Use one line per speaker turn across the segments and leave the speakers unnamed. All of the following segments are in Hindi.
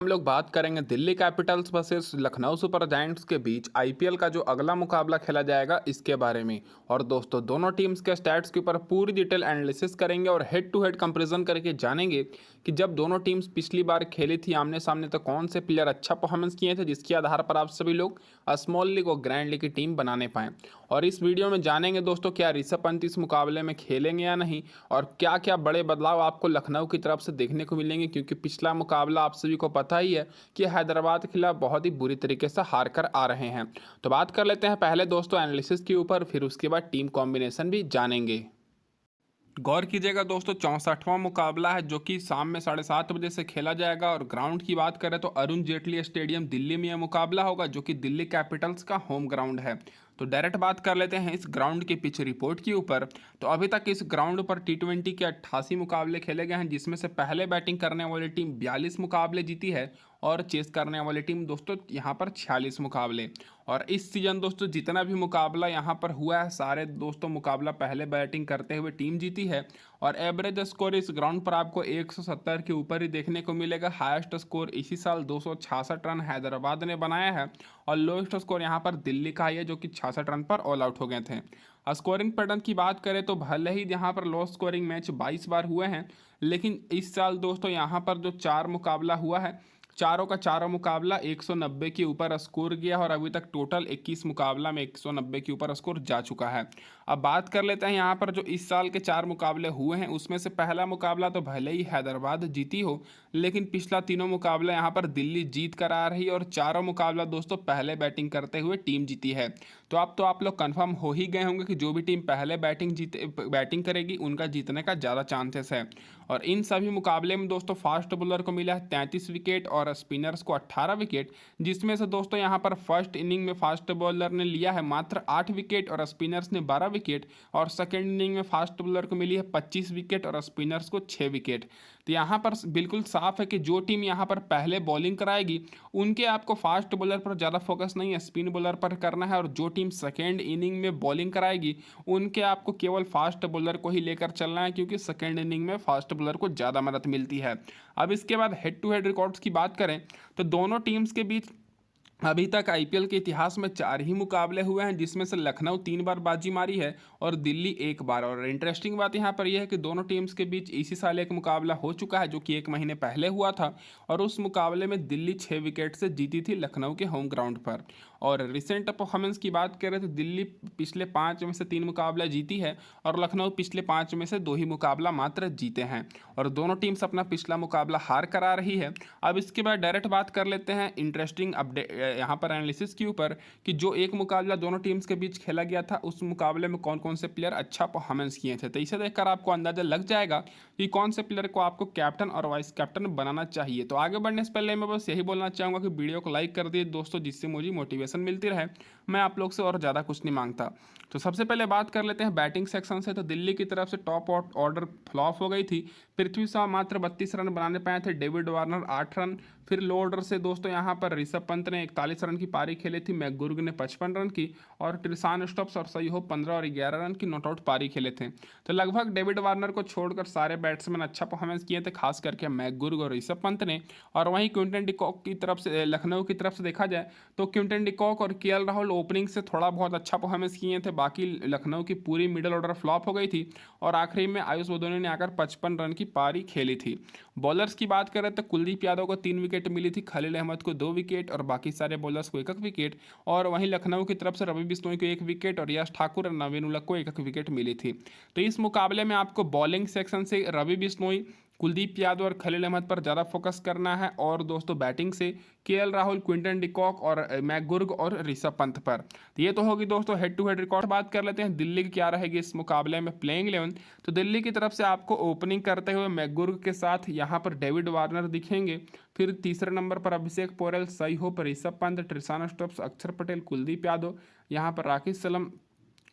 हम लोग बात करेंगे Delhi Capitals versus Lucknow super giants के बीच आईपीएल का जो अगला मुकाबला खेला जाएगा इसके बारे में। और दोस्तों दोनों टीम्स के स्टैट्स के ऊपर पूरी डिटेल एनालिसिस करेंगे और हेड टू हेड कंपैरिजन करके जानेंगे कि जब दोनों टीम्स पिछली बार खेली थी आमने सामने तो कौन से प्लेयर अच्छा परफॉर्मेंस किए थे जिसके आधार पर आप सभी लोग स्मॉल लीग और ग्रैंड लीग की टीम बनाने पाएँ। और इस वीडियो में जानेंगे दोस्तों क्या ऋषभ पंत इस मुकाबले में खेलेंगे या नहीं, और क्या क्या बड़े बदलाव आपको लखनऊ की तरफ से देखने को मिलेंगे, क्योंकि पिछला मुकाबला आप सभी को पता ही है कि हैदराबाद के खिलाफ बहुत ही बुरी तरीके से हार कर आ रहे हैं। तो बात कर लेते हैं पहले दोस्तों एनालिसिस के ऊपर, फिर उसके बाद टीम कॉम्बिनेशन भी जानेंगे। गौर कीजिएगा दोस्तों 64वां मुकाबला है जो कि शाम में 7:30 बजे से खेला जाएगा। और ग्राउंड की बात करें तो अरुण जेटली स्टेडियम दिल्ली में यह मुकाबला होगा जो कि दिल्ली कैपिटल्स का होम ग्राउंड है। तो डायरेक्ट बात कर लेते हैं इस ग्राउंड की पिच रिपोर्ट के ऊपर। तो अभी तक इस ग्राउंड पर टी20 के 88 मुकाबले खेले गए हैं, जिसमें से पहले बैटिंग करने वाली टीम 42 मुकाबले जीती है और चेस करने वाली टीम दोस्तों यहाँ पर 46 मुकाबले। और इस सीजन दोस्तों जितना भी मुकाबला यहाँ पर हुआ है सारे दोस्तों मुकाबला पहले बैटिंग करते हुए टीम जीती है। और एवरेज स्कोर इस ग्राउंड पर आपको 170 के ऊपर ही देखने को मिलेगा। हाईएस्ट स्कोर इसी साल 266 रन हैदराबाद ने बनाया है और लोएस्ट स्कोर यहाँ पर दिल्ली का ही है जो कि 66 रन पर ऑल आउट हो गए थे। स्कोरिंग पैटर्न की बात करें तो भले ही यहाँ पर लो स्कोरिंग मैच 22 बार हुए हैं, लेकिन इस साल दोस्तों यहाँ पर जो 4 मुकाबला हुआ है चारों का चारों मुकाबला 190 के ऊपर स्कोर गया और अभी तक टोटल 21 मुकाबला में 190 के ऊपर स्कोर जा चुका है। अब बात कर लेते हैं यहाँ पर जो इस साल के 4 मुकाबले हुए हैं उसमें से पहला मुकाबला तो भले ही हैदराबाद जीती हो, लेकिन पिछला तीनों मुकाबला यहाँ पर दिल्ली जीत कर आ रही है और चारों मुकाबला दोस्तों पहले बैटिंग करते हुए टीम जीती है। तो अब तो आप लोग कन्फर्म हो ही गए होंगे कि जो भी टीम पहले बैटिंग करेगी उनका जीतने का ज़्यादा चांसेस है। और इन सभी मुकाबले में दोस्तों फास्ट बॉलर को मिला है 33 विकेट और स्पिनर्स को 18 विकेट, जिसमें से दोस्तों यहाँ पर फर्स्ट इनिंग में फास्ट बॉलर ने लिया है मात्र 8 विकेट और स्पिनर्स ने 12 विकेट। और सेकेंड इनिंग में फास्ट बॉलर को मिली है 25 विकेट और स्पिनर्स को 6 विकेट। तो यहाँ पर बिल्कुल साफ है कि जो टीम यहाँ पर पहले बॉलिंग कराएगी उनके आपको फास्ट बॉलर पर ज़्यादा फोकस नहीं है, स्पिन बॉलर पर करना है। और जो टीम सेकेंड इनिंग में बॉलिंग कराएगी उनके आपको केवल फास्ट बॉलर को ही लेकर चलना है, क्योंकि सेकेंड इनिंग में फास्ट बॉलर को ज़्यादा मदद मिलती है। अब इसके बाद हेड टू हेड रिकॉर्ड्स की बात करें तो दोनों टीम्स के बीच अभी तक आईपीएल के इतिहास में 4 ही मुकाबले हुए हैं, जिसमें से लखनऊ 3 बार बाजी मारी है और दिल्ली 1 बार। और इंटरेस्टिंग बात यहाँ पर यह है कि दोनों टीम्स के बीच इसी साल एक मुकाबला हो चुका है जो कि 1 महीने पहले हुआ था और उस मुकाबले में दिल्ली 6 विकेट से जीती थी लखनऊ के होम ग्राउंड पर। और रिसेंट परफॉर्मेंस की बात करें तो दिल्ली पिछले 5 में से 3 मुकाबला जीती है और लखनऊ पिछले 5 में से 2 ही मुकाबला मात्र जीते हैं और दोनों टीम्स अपना पिछला मुकाबला हार करा रही है। अब इसके बाद डायरेक्ट बात कर लेते हैं इंटरेस्टिंग अपडेट यहाँ पर एनालिसिस के ऊपर कि जो एक मुकाबला दोनों टीम्स के बीच खेला गया था उस मुकाबले में कौन कौन से प्लेयर अच्छा परफॉर्मेंस किए थे। तो इसे देखकर आपको अंदाजा लग जाएगा कि कौन से प्लेयर को आपको कैप्टन और वाइस कैप्टन बनाना चाहिए। तो आगे बढ़ने से पहले मैं बस यही बोलना चाहूँगा कि वीडियो को लाइक कर दिए दोस्तों, जिससे मुझे मोटिवेशन मिलती रहे। मैं आप लोग से और ज़्यादा कुछ नहीं मांगता। तो सबसे पहले बात कर लेते हैं बैटिंग सेक्शन से। तो दिल्ली की तरफ से टॉप ऑर्डर फ्लॉप हो गई थी। पृथ्वी शॉ मात्र 32 रन बनाने पाए थे, डेविड वार्नर 8 रन। फिर लो ऑर्डर से दोस्तों यहाँ पर ऋषभ पंत ने 41 रन की पारी खेली थी, मैकगुर्ग ने 55 रन की और ट्रिसान स्टॉप्स और सही हो 15 और 11 रन की नॉट आउट पारी खेले थे। तो लगभग डेविड वार्नर को छोड़कर सारे बैट्समैन अच्छा परफॉर्मेंस किए थे, खास करके मैकगुर्ग और ऋषभ पंत ने। और वहीं क्विंटन डिकॉक की तरफ से लखनऊ की तरफ से देखा जाए तो क्विंटन डिकॉक और केएल राहुल ओपनिंग से थोड़ा बहुत अच्छा परफॉर्मेंस किए थे, बाकी लखनऊ की पूरी मिडिल ऑर्डर फ्लॉप हो गई थी और आखिरी में आयुष बदोनी ने आकर 55 रन की पारी खेली थी। बॉलर्स की बात करें तो कुलदीप यादव को 3 विकेट मिली थी, खलील अहमद को 2 विकेट और बाकी सारे बॉलर्स को 1 विकेट। और वहीं लखनऊ की तरफ से रवि बिश्नोई को 1 विकेट और यश ठाकुर और नवीन उलक को 1 विकेट मिली थी। तो इस मुकाबले में आपको बॉलिंग सेक्शन से रवि बिश्नोई, कुलदीप यादव और खलील अहमद पर ज़्यादा फोकस करना है और दोस्तों बैटिंग से केएल राहुल, क्विंटन डिकॉक और मैकगुर्ग और ऋषभ पंत पर। तो ये तो होगी दोस्तों हेड टू हेड रिकॉर्ड। बात कर लेते हैं दिल्ली की क्या रहेगी इस मुकाबले में प्लेइंग 11। तो दिल्ली की तरफ से आपको ओपनिंग करते हुए मैकगुर्ग के साथ यहाँ पर डेविड वार्नर दिखेंगे। फिर तीसरे नंबर पर अभिषेक पोरेल, सही हो पर ऋषभ पंत, ट्रिसान स्टॉप्स, अक्षर पटेल, कुलदीप यादव, यहाँ पर राकेश सलम।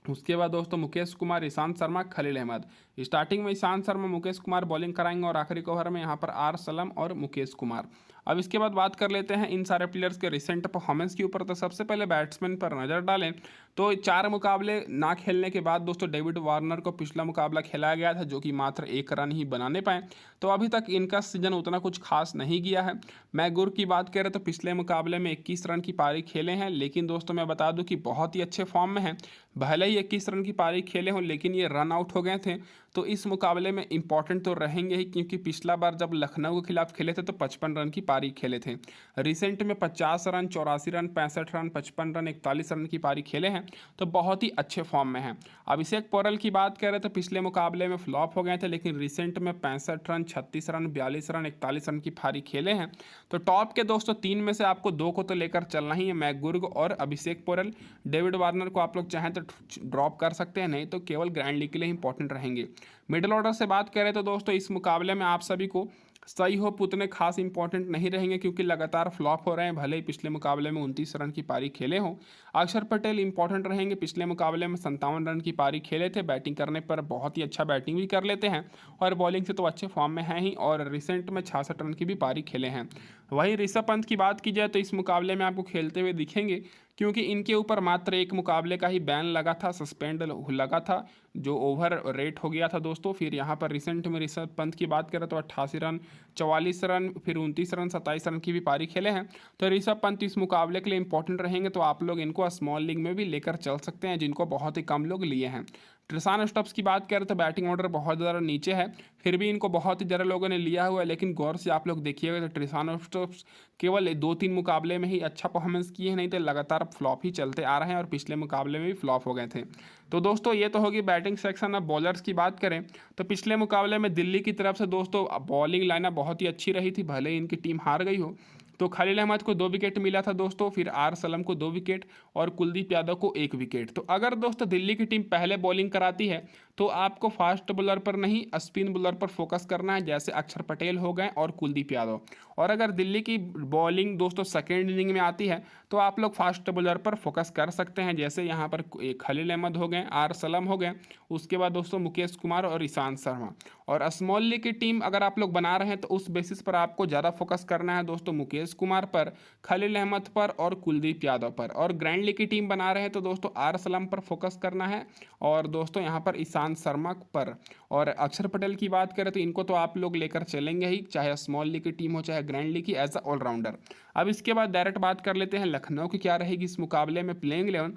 उसके बाद दोस्तों मुकेश कुमार, ईशांत शर्मा, खलील अहमद। स्टार्टिंग में ईशांत शर्मा, मुकेश कुमार बॉलिंग कराएंगे और आखिरी ओवर में यहाँ पर आर सलम और मुकेश कुमार। अब इसके बाद बात कर लेते हैं इन सारे प्लेयर्स के रिसेंट परफॉर्मेंस के ऊपर। तो सबसे पहले बैट्समैन पर नज़र डालें तो 4 मुकाबले ना खेलने के बाद दोस्तों डेविड वार्नर को पिछला मुकाबला खेलाया गया था, जो कि मात्र 1 रन ही बनाने पाए। तो अभी तक इनका सीजन उतना कुछ खास नहीं गया है। मैगुर की बात करें तो पिछले मुकाबले में 21 रन की पारी खेले हैं, लेकिन दोस्तों मैं बता दूं कि बहुत ही अच्छे फॉर्म में हैं। भले ही 21 रन की पारी खेले हों, लेकिन ये रन आउट हो गए थे। तो इस मुकाबले में इंपॉर्टेंट तो रहेंगे ही, क्योंकि पिछला बार जब लखनऊ के खिलाफ खेले थे तो 55 रन की पारी खेले थे। रिसेंट में 50 run, 84 run, 65 run, 55 run, 41 run की पारी खेले हैं। तो बहुत ही अच्छे फॉर्म में हैं। अभिषेक पोरल की बात करें तो पिछले मुकाबले में फ्लॉप हो गए थे, लेकिन रिसेंट में 65 रन, 36 रन, 42 रन, 41 रन की पारी खेले हैं। तो टॉप के दोस्तों 3 में से आपको 2 को तो लेकर चलना ही है, मैकगुर्ग और अभिषेक पोरल। डेविड वार्नर को आप लोग चाहें तो ड्रॉप कर सकते हैं, नहीं तो केवल ग्रैंड लीग के लिए इंपॉर्टेंट रहेंगे। मिडिल ऑर्डर से बात करें तो दोस्तों इस मुकाबले में आप सभी को सही होप उतने खास इंपॉर्टेंट नहीं रहेंगे, क्योंकि लगातार फ्लॉप हो रहे हैं। भले ही पिछले मुकाबले में 29 रन की पारी खेले हों। अक्षर पटेल इंपॉर्टेंट रहेंगे। पिछले मुकाबले में 57 रन की पारी खेले थे। बैटिंग करने पर बहुत ही अच्छा बैटिंग भी कर लेते हैं, और बॉलिंग से तो अच्छे फॉर्म में हैं ही, और रिसेंट में 66 रन की भी पारी खेले हैं। वहीं ऋषभ पंत की बात की जाए तो इस मुकाबले में आपको खेलते हुए दिखेंगे, क्योंकि इनके ऊपर मात्र 1 मुकाबले का ही बैन लगा था, सस्पेंड लगा था, जो ओवर रेट हो गया था दोस्तों। फिर यहाँ पर रिसेंट में ऋषभ पंत की बात करें तो 88 रन, 44 रन, फिर 29 रन, 27 रन की भी पारी खेले हैं। तो ऋषभ पंत इस मुकाबले के लिए इंपॉर्टेंट रहेंगे, तो आप लोग इनको स्मॉल लीग में भी लेकर चल सकते हैं, जिनको बहुत ही कम लोग लिए हैं। ट्रिसान स्टब्स की बात करें तो बैटिंग ऑर्डर बहुत ज़्यादा नीचे है, फिर भी इनको बहुत ही ज़्यादा लोगों ने लिया हुआ है। लेकिन गौर से आप लोग देखिएगा तो ट्रिसान स्टब्स केवल 2-3 मुकाबले में ही अच्छा परफॉर्मेंस किए हैं, नहीं तो लगातार फ्लॉप ही चलते आ रहे हैं, और पिछले मुकाबले में भी फ्लॉप हो गए थे। तो दोस्तों ये तो होगी बैटिंग सेक्शन। अब बॉलर्स की बात करें तो पिछले मुकाबले में दिल्ली की तरफ से दोस्तों बॉलिंग लाइनअप बहुत ही अच्छी रही थी, भले ही इनकी टीम हार गई हो। तो खलील अहमद को 2 विकेट मिला था दोस्तों, फिर आर सलम को 2 विकेट, और कुलदीप यादव को 1 विकेट। तो अगर दोस्तों दिल्ली की टीम पहले बॉलिंग कराती है तो आपको फास्ट बॉलर पर नहीं, स्पिन बॉलर पर फोकस करना है, जैसे अक्षर पटेल हो गए और कुलदीप यादव। और अगर दिल्ली की बॉलिंग दोस्तों सेकेंड इनिंग में आती है तो आप लोग फास्ट बॉलर पर फोकस कर सकते हैं, जैसे यहाँ पर खलील अहमद हो गए, आर सलम हो गए, उसके बाद दोस्तों मुकेश कुमार और ईशांत शर्मा। और स्मॉल लीग की टीम अगर आप लोग बना रहे हैं तो उस बेसिस पर आपको ज़्यादा फोकस करना है दोस्तों मुकेश कुमार पर, खलील अहमद पर और कुलदीप यादव पर। और ग्रैंड लीग की टीम बना रहे हैं तो दोस्तों आर सलम पर फोकस करना है, और दोस्तों यहाँ पर ईशांत शर्मा पर। और अक्षर पटेल की बात करें तो इनको तो आप लोग लेकर चलेंगे ही, चाहे स्मॉल लीग की टीम हो चाहे ग्रैंड लीग की, एज अ ऑलराउंडर। अब इसके बाद डायरेक्ट बात कर लेते हैं लखनऊ की क्या रहेगी इस मुकाबले में प्लेइंग 11।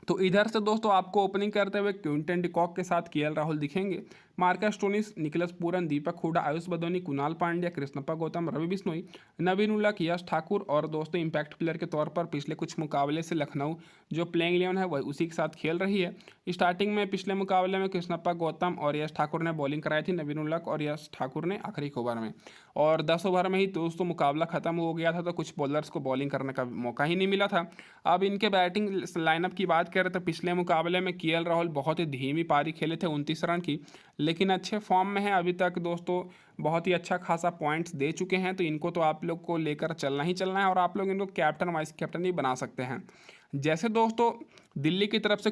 तो इधर से दोस्तों आपको ओपनिंग करते हुए क्विंटन डिकॉक के साथ केएल राहुल दिखेंगे। मार्कस स्टोनिस, निकलस पूरन, दीपक हुडा, आयुष बदौनी, कुणाल पांड्या, कृष्णप्पा गौतम, रवि बिश्नोई, नवीन उल्लाह, यश ठाकुर। और दोस्तों इंपैक्ट प्लेयर के तौर पर पिछले कुछ मुकाबले से लखनऊ जो प्लेइंग 11 है वह उसी के साथ खेल रही है। स्टार्टिंग में पिछले मुकाबले में कृष्णप्पा गौतम और यश ठाकुर ने बॉलिंग कराई थी, नवीन उल्लाह और यश ठाकुर ने आखिरी ओवर में, और 10 ओवर में ही दोस्तों मुकाबला खत्म हो गया था, तो कुछ बॉलर्स को बॉलिंग करने का मौका ही नहीं मिला था। अब इनके बैटिंग लाइनअप की बात करें तो पिछले मुकाबले में केएल राहुल बहुत ही धीमी पारी खेले थे 29 रन की, लेकिन अच्छे फॉर्म में है अभी तक दोस्तों, बहुत ही अच्छा खासा पॉइंट्स दे चुके हैं। तो इनको तो आप लोग को लेकर चलना ही चलना है, और आप लोग इनको कैप्टन वाइस कैप्टन ही बना सकते हैं। जैसे दोस्तों दिल्ली की तरफ से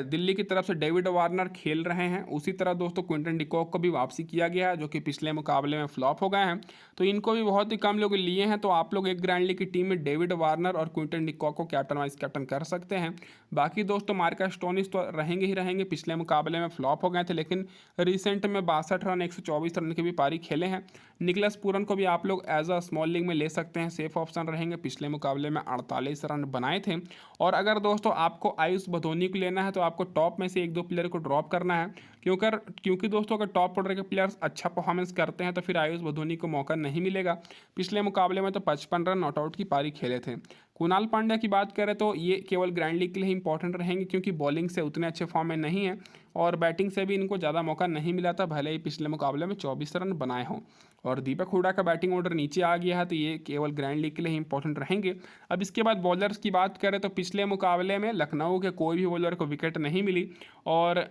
दिल्ली की तरफ से डेविड वार्नर खेल रहे हैं, उसी तरह दोस्तों क्विंटन डिकॉक को भी वापसी किया गया है, जो कि पिछले मुकाबले में फ्लॉप हो गए हैं। तो इनको भी बहुत ही कम लोग लिए हैं, तो आप लोग एक ग्रैंड लीग की टीम में डेविड वार्नर और क्विंटन डिकॉक को कैप्टन वाइस कैप्टन कर सकते हैं। बाकी दोस्तों मार्कस स्टोनिस तो रहेंगे ही रहेंगे, पिछले मुकाबले में फ्लॉप हो गए थे, लेकिन रिसेंट में 62 रन, 124 रन की भी पारी खेले हैं। निकलस पूरन को भी आप लोग एज अ स्मॉल लीग में ले सकते हैं, सेफ ऑप्शन रहेंगे, पिछले मुकाबले में 48 रन बनाए थे। और अगर दोस्तों आपको आयुष बधोनी को लेना है तो आपको टॉप में से 1-2 प्लेयर को ड्रॉप करना है, क्योंकि दोस्तों अगर टॉप ऑर्डर के प्लेयर्स अच्छा परफॉर्मेंस करते हैं तो फिर आयुष बधोनी को मौका नहीं मिलेगा। पिछले मुकाबले में तो 55 रन नॉट आउट की पारी खेले थे। कुणाल पांड्या की बात करें तो ये केवल ग्रैंड लीग के लिए इंपॉर्टेंट रहेंगे, क्योंकि बॉलिंग से उतने अच्छे फॉर्म में नहीं है, और बैटिंग से भी इनको ज़्यादा मौका नहीं मिला था, भले ही पिछले मुकाबले में 24 रन बनाए हों। और दीपक हुडा का बैटिंग ऑर्डर नीचे आ गया है, तो ये केवल ग्रैंड लीग के लिए इंपॉर्टेंट रहेंगे। अब इसके बाद बॉलर्स की बात करें तो पिछले मुकाबले में लखनऊ के कोई भी बॉलर को विकेट नहीं मिली, और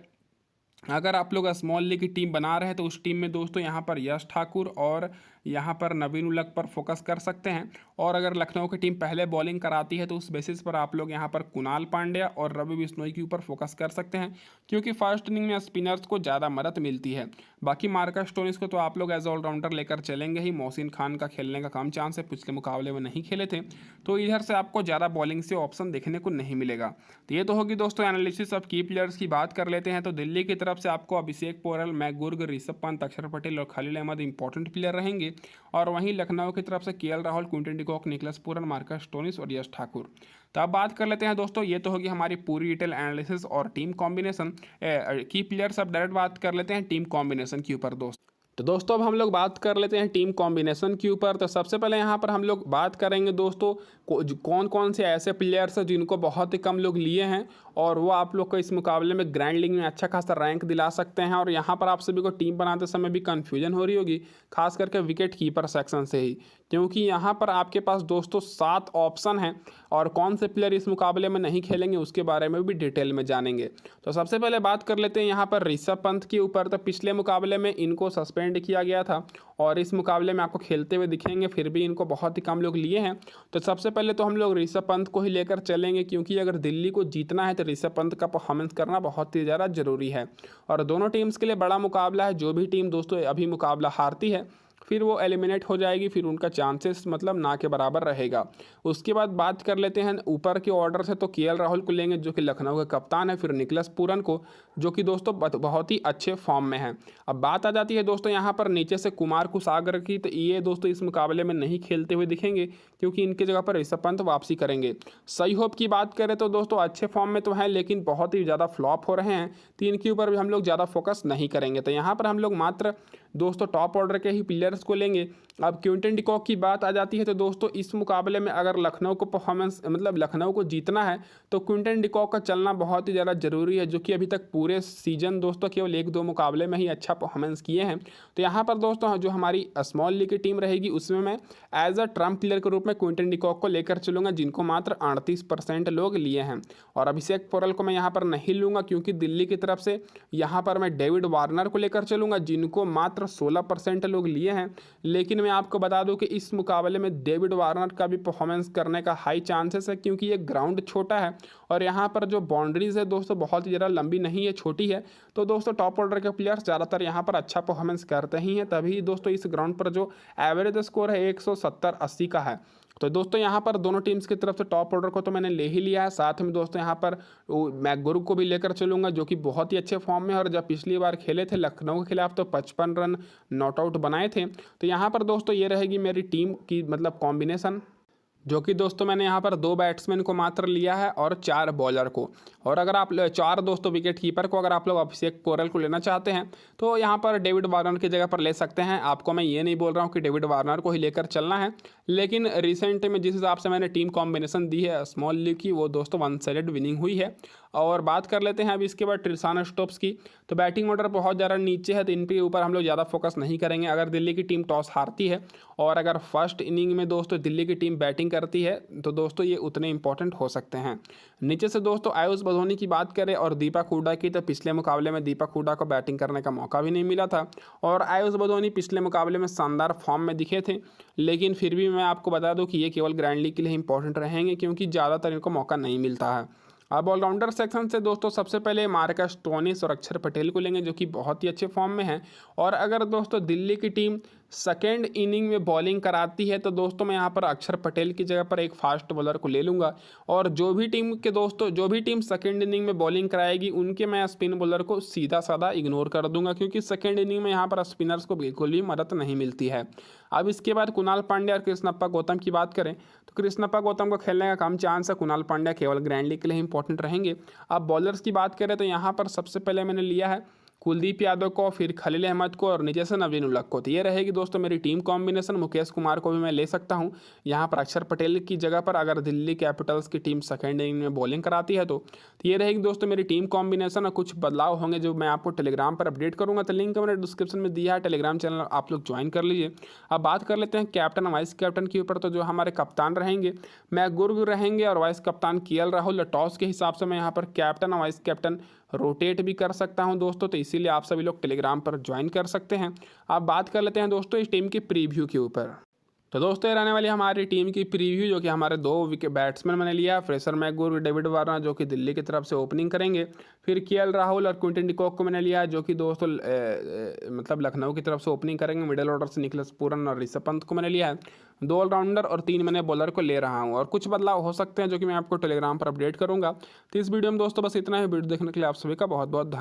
अगर आप लोग स्मॉल लीग की टीम बना रहे हैं तो उस टीम में दोस्तों यहाँ पर यश ठाकुर और यहाँ पर नवीन उलग पर फोकस कर सकते हैं। और अगर लखनऊ की टीम पहले बॉलिंग कराती है तो उस बेसिस पर आप लोग यहाँ पर कुणाल पांड्या और रवि बिश्नोई के ऊपर फोकस कर सकते हैं, क्योंकि फर्स्ट इनिंग में स्पिनर्स को ज़्यादा मदद मिलती है। बाकी मार्कस स्टोनिस को तो आप लोग एज ऑलराउंडर लेकर चलेंगे ही। मोहसिन खान का खेलने का कम चांस है, पिछले मुकाबले में नहीं खेले थे, तो इधर से आपको ज़्यादा बॉलिंग से ऑप्शन देखने को नहीं मिलेगा। तो ये तो होगी दोस्तों एनालिसिस। अब की प्लेयर्स की बात कर लेते हैं। तो दिल्ली की तरफ से आपको अभिषेक पोरल, मैकगुर्ग, ऋषभ पंत, अक्षर पटेल और खलील अहमद इंपॉर्टेंट प्लेयर रहेंगे। और वहीं लखनऊ की तरफ से KL Rahul, Quinton de Kock, Nicholas Pooran, Marcus Stoinis और यश ठाकुर। तो अब बात कर लेते हैं दोस्तों, ये तो होगी हमारी पूरी डिटेल एनालिसिस और टीम कॉम्बिनेशन की प्लेयर्स। अब डायरेक्ट बात कर लेते हैं टीम कॉम्बिनेशन के ऊपर दोस्त। तो दोस्तों अब हम लोग बात कर लेते हैं टीम कॉम्बिनेशन के ऊपर। तो सबसे पहले यहाँ पर हम लोग बात करेंगे दोस्तों कौन कौन से ऐसे प्लेयर्स हैं जिनको बहुत ही कम लोग लिए हैं और वो आप लोग को इस मुकाबले में ग्रैंड लीग में अच्छा खासा रैंक दिला सकते हैं। और यहाँ पर आप सभी को टीम बनाते समय भी कन्फ्यूजन हो रही होगी, खास करके विकेट कीपर सेक्शन से ही, क्योंकि यहाँ पर आपके पास दोस्तों 7 ऑप्शन हैं और कौन से प्लेयर इस मुकाबले में नहीं खेलेंगे उसके बारे में भी डिटेल में जानेंगे। तो सबसे पहले बात कर लेते हैं यहाँ पर ऋषभ पंत के ऊपर। तो पिछले मुकाबले में इनको सस्पेंड किया गया था और इस मुकाबले में आपको खेलते हुए दिखेंगे, फिर भी इनको बहुत ही कम लोग लिए हैं। तो सबसे पहले तो हम लोग ऋषभ पंत को ही लेकर चलेंगे, क्योंकि अगर दिल्ली को जीतना है तो ऋषभ पंत का परफॉर्मेंस करना बहुत ही ज़्यादा जरूरी है। और दोनों टीम्स के लिए बड़ा मुकाबला है। जो भी टीम दोस्तों अभी मुकाबला हारती है फिर वो एलिमिनेट हो जाएगी, फिर उनका चांसेस मतलब ना के बराबर रहेगा। उसके बाद बात कर लेते हैं ऊपर के ऑर्डर से। तो केएल राहुल को लेंगे जो कि लखनऊ के कप्तान है, फिर निकलस पूरन को जो कि दोस्तों बहुत ही अच्छे फॉर्म में है। अब बात आ जाती है दोस्तों यहाँ पर नीचे से कुमार कुसागर की। तो ये दोस्तों इस मुकाबले में नहीं खेलते हुए दिखेंगे, क्योंकि इनके जगह पर ऋषभ पंत वापसी करेंगे। सही होप की बात करें तो दोस्तों अच्छे फॉर्म में तो हैं, लेकिन बहुत ही ज़्यादा फ्लॉप हो रहे हैं, तो इनके ऊपर भी हम लोग ज़्यादा फोकस नहीं करेंगे। तो यहाँ पर हम लोग मात्र दोस्तों टॉप ऑर्डर के ही प्लेयर्स को लेंगे। अब क्विंटन डिकॉक की बात आ जाती है तो दोस्तों इस मुकाबले में अगर लखनऊ को परफॉर्मेंस मतलब लखनऊ को जीतना है तो क्विंटन डिकॉक का चलना बहुत ही ज़्यादा जरूरी है, जो कि अभी तक पूरे सीजन दोस्तों केवल 1-2 मुकाबले में ही अच्छा परफॉर्मेंस किए हैं। तो यहाँ पर दोस्तों जो हमारी स्मॉल लीग की टीम रहेगी उसमें मैं एज अ ट्रम्प प्लेयर के रूप में क्विंटन डिकॉक को लेकर चलूँगा, जिनको मात्र 38% लोग लिए हैं। और अभिषेक पोरल को मैं यहाँ पर नहीं लूँगा, क्योंकि दिल्ली की तरफ से यहाँ पर मैं डेविड वार्नर को लेकर चलूँगा, जिनको मात्र 16% लोग लिए हैं। लेकिन मैं आपको बता दूं कि इस मुकाबले में डेविड वार्नर का भी परफॉर्मेंस करने का हाई चांसेस है, क्योंकि ये ग्राउंड छोटा है और यहाँ पर जो बाउंड्रीज है दोस्तों बहुत ही ज़्यादा लंबी नहीं है, छोटी है। तो दोस्तों टॉप ऑर्डर के प्लेयर्स ज़्यादातर यहाँ पर अच्छा परफॉर्मेंस करते ही हैं, तभी दोस्तों इस ग्राउंड पर जो एवरेज स्कोर है 170-80 का है। तो दोस्तों यहाँ पर दोनों टीम्स की तरफ से टॉप ऑर्डर को तो मैंने ले ही लिया है, साथ में दोस्तों यहाँ पर मैकगुर्ग को भी लेकर चलूँगा, जो कि बहुत ही अच्छे फॉर्म में है। और जब पिछली बार खेले थे लखनऊ के खिलाफ तो 55 रन नॉट आउट बनाए थे। तो यहाँ पर दोस्तों ये रहेगी मेरी टीम की मतलब कॉम्बिनेशन, जो कि दोस्तों मैंने यहाँ पर 2 बैट्समैन को मात्र लिया है और 4 बॉलर को। और अगर आप 4 दोस्तों विकेट कीपर को अगर आप लोग अभिषेक पोरल को लेना चाहते हैं तो यहाँ पर डेविड वार्नर की जगह पर ले सकते हैं। आपको मैं ये नहीं बोल रहा हूँ कि डेविड वार्नर को ही लेकर चलना है, लेकिन रिसेंट में जिस हिसाब से मैंने टीम कॉम्बिनेशन दी है स्मॉल लीग की, वो दोस्तों 1 साइडेड विनिंग हुई है। और बात कर लेते हैं अब इसके बाद ट्रिशान स्टोक्स की। तो बैटिंग ऑर्डर बहुत ज़्यादा नीचे है, तो इन पे ऊपर हम लोग ज़्यादा फोकस नहीं करेंगे। अगर दिल्ली की टीम टॉस हारती है और अगर फर्स्ट इनिंग में दोस्तों दिल्ली की टीम बैटिंग करती है तो दोस्तों ये उतने इंपॉर्टेंट हो सकते हैं। नीचे से दोस्तों आयुष बधोनी की बात करें और दीपक हुड्डा की, तो पिछले मुकाबले में दीपक हुड्डा को बैटिंग करने का मौका भी नहीं मिला था और आयुष बधोनी पिछले मुकाबले में शानदार फॉर्म में दिखे थे। लेकिन फिर भी मैं आपको बता दूं कि ये केवल ग्रैंड लीग के लिए इंपॉर्टेंट रहेंगे, क्योंकि ज़्यादातर इनको मौका नहीं मिलता है। अब ऑलराउंडर सेक्शन से दोस्तों सबसे पहले मार्कस स्टोनिस और अक्षर पटेल को लेंगे, जो कि बहुत ही अच्छे फॉर्म में हैं। और अगर दोस्तों दिल्ली की टीम सेकेंड इनिंग में बॉलिंग कराती है तो दोस्तों मैं यहाँ पर अक्षर पटेल की जगह पर एक फास्ट बॉलर को ले लूँगा। और जो भी टीम सेकेंड इनिंग में बॉलिंग कराएगी उनके मैं स्पिन बॉलर को सीधा साधा इग्नोर कर दूंगा, क्योंकि सेकेंड इनिंग में यहाँ पर स्पिनर्स को बिल्कुल भी मदद नहीं मिलती है। अब इसके बाद कुणाल पांड्या और कृष्णप्पा गौतम की बात करें तो कृष्णप्पा गौतम को खेलने का कम चांस है, कुणाल पांड्या केवल ग्रैंड लीग के लिए इंपॉर्टेंट रहेंगे। अब बॉलर्स की बात करें तो यहाँ पर सबसे पहले मैंने लिया है कुलदीप यादव को, फिर खलील अहमद को और नीचे से नवीन उलग को। तो ये रहेगी दोस्तों मेरी टीम कॉम्बिनेशन। मुकेश कुमार को भी मैं ले सकता हूँ यहाँ पर अक्षर पटेल की जगह पर, अगर दिल्ली कैपिटल्स की टीम सेकेंड इनिंग में बॉलिंग कराती है तो ये रहेगी दोस्तों मेरी टीम कॉम्बिनेशन। और कुछ बदलाव होंगे जो मैं आपको टेलीग्राम पर अपडेट करूँगा, तो लिंक मैंने डिस्क्रिप्शन में दिया है, टेलीग्राम चैनल आप लोग ज्वाइन कर लीजिए। अब बात कर लेते हैं कैप्टन वाइस कैप्टन के ऊपर। तो जो हमारे कप्तान रहेंगे मैकगुर्ग रहेंगे और वाइस कप्तान केएल राहुल। टॉस के हिसाब से मैं यहाँ पर कैप्टन और वाइस कैप्टन रोटेट भी कर सकता हूं दोस्तों, तो इसीलिए आप सभी लोग टेलीग्राम पर ज्वाइन कर सकते हैं। आप बात कर लेते हैं दोस्तों इस टीम की प्रीव्यू के ऊपर। तो दोस्तों ये रहने वाली हमारी टीम की प्रीव्यू, जो कि हमारे 2 विकेट बैट्समैन मैंने लिया, फ्रेशर मैकगुर, डेविड वार्नर जो कि दिल्ली की तरफ से ओपनिंग करेंगे। फिर केएल राहुल और क्विंटन डिकॉक को मैंने लिया, जो कि दोस्तों मतलब लखनऊ की तरफ से ओपनिंग करेंगे। मिडिल ऑर्डर से निखिलस पूरन और ऋषभ पंत को मैंने लिया है। 2 ऑलराउंडर और 3 मैंने बॉलर को ले रहा हूँ, और कुछ बदलाव हो सकते हैं जो कि मैं आपको टेलीग्राम पर अपडेट करूँगा। तो इस वीडियो में दोस्तों बस इतना ही। वीडियो देखने के लिए आप सभी का बहुत बहुत धन्यवाद।